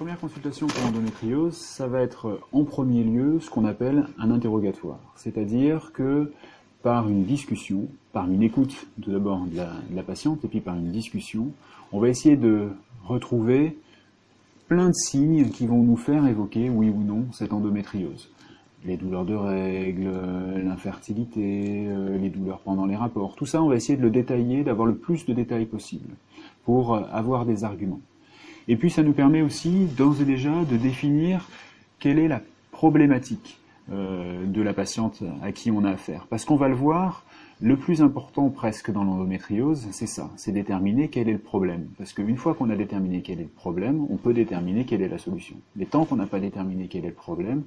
première consultation pour endométriose, ça va être en premier lieu ce qu'on appelle un interrogatoire. C'est-à-dire que par une discussion, par une écoute tout d'abord de la patiente et puis par une discussion, on va essayer de retrouver plein de signes qui vont nous faire évoquer, oui ou non, cette endométriose. Les douleurs de règles, l'infertilité, les douleurs pendant les rapports, tout ça on va essayer de le détailler, d'avoir le plus de détails possible pour avoir des arguments. Et puis ça nous permet aussi d'ores et déjà de définir quelle est la problématique de la patiente à qui on a affaire. Parce qu'on va le voir, le plus important presque dans l'endométriose, c'est ça, c'est déterminer quel est le problème. Parce qu'une fois qu'on a déterminé quel est le problème, on peut déterminer quelle est la solution. Mais tant qu'on n'a pas déterminé quel est le problème,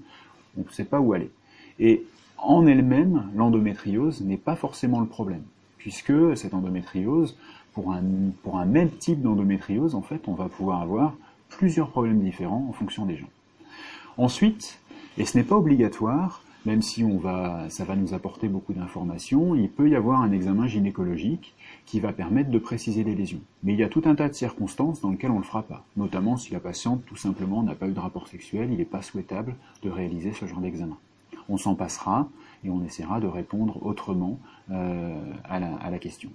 on ne sait pas où aller. Et en elle-même, l'endométriose n'est pas forcément le problème. Puisque cette endométriose, pour un même type d'endométriose, en fait, on va pouvoir avoir plusieurs problèmes différents en fonction des gens. Ensuite, et ce n'est pas obligatoire, même si ça va nous apporter beaucoup d'informations, il peut y avoir un examen gynécologique qui va permettre de préciser les lésions. Mais il y a tout un tas de circonstances dans lesquelles on ne le fera pas, notamment si la patiente, tout simplement, n'a pas eu de rapport sexuel, il n'est pas souhaitable de réaliser ce genre d'examen. On s'en passera et on essaiera de répondre autrement à la question.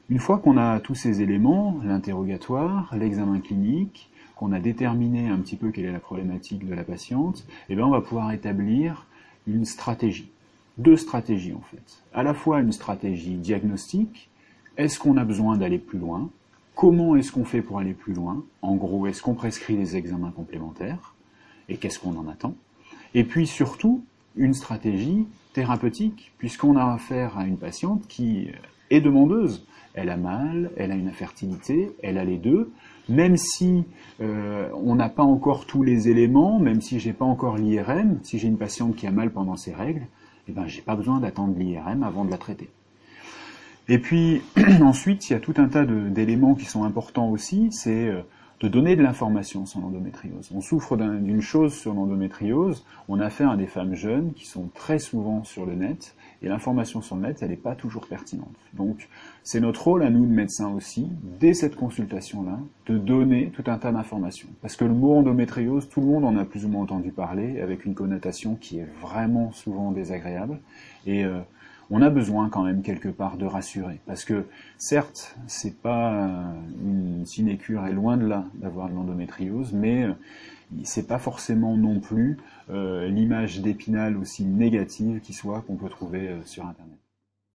Une fois qu'on a tous ces éléments, l'interrogatoire, l'examen clinique, qu'on a déterminé un petit peu quelle est la problématique de la patiente, eh bien on va pouvoir établir une stratégie. Deux stratégies en fait. À la fois une stratégie diagnostique, est-ce qu'on a besoin d'aller plus loin? Comment est-ce qu'on fait pour aller plus loin? En gros, est-ce qu'on prescrit des examens complémentaires? Et qu'est-ce qu'on en attend? Et puis surtout, une stratégie thérapeutique, puisqu'on a affaire à une patiente qui est demandeuse. Elle a mal, elle a une infertilité, elle a les deux. Même si on n'a pas encore tous les éléments, même si j'ai pas encore l'IRM, si j'ai une patiente qui a mal pendant ses règles, eh ben j'ai pas besoin d'attendre l'IRM avant de la traiter. Et puis ensuite, il y a tout un tas d'éléments qui sont importants aussi, c'est de donner de l'information sur l'endométriose. On souffre d'une chose sur l'endométriose, on a affaire à des femmes jeunes qui sont très souvent sur le net, et l'information sur le net, elle n'est pas toujours pertinente. Donc, c'est notre rôle à nous, de médecins aussi, dès cette consultation-là, de donner tout un tas d'informations. Parce que le mot endométriose, tout le monde en a plus ou moins entendu parler, avec une connotation qui est vraiment souvent désagréable, et on a besoin quand même quelque part de rassurer. Parce que, certes, c'est pas une sinécure, et loin de là d'avoir de l'endométriose, mais c'est pas forcément non plus l'image d'Épinal aussi négative qui soit qu'on peut trouver sur Internet.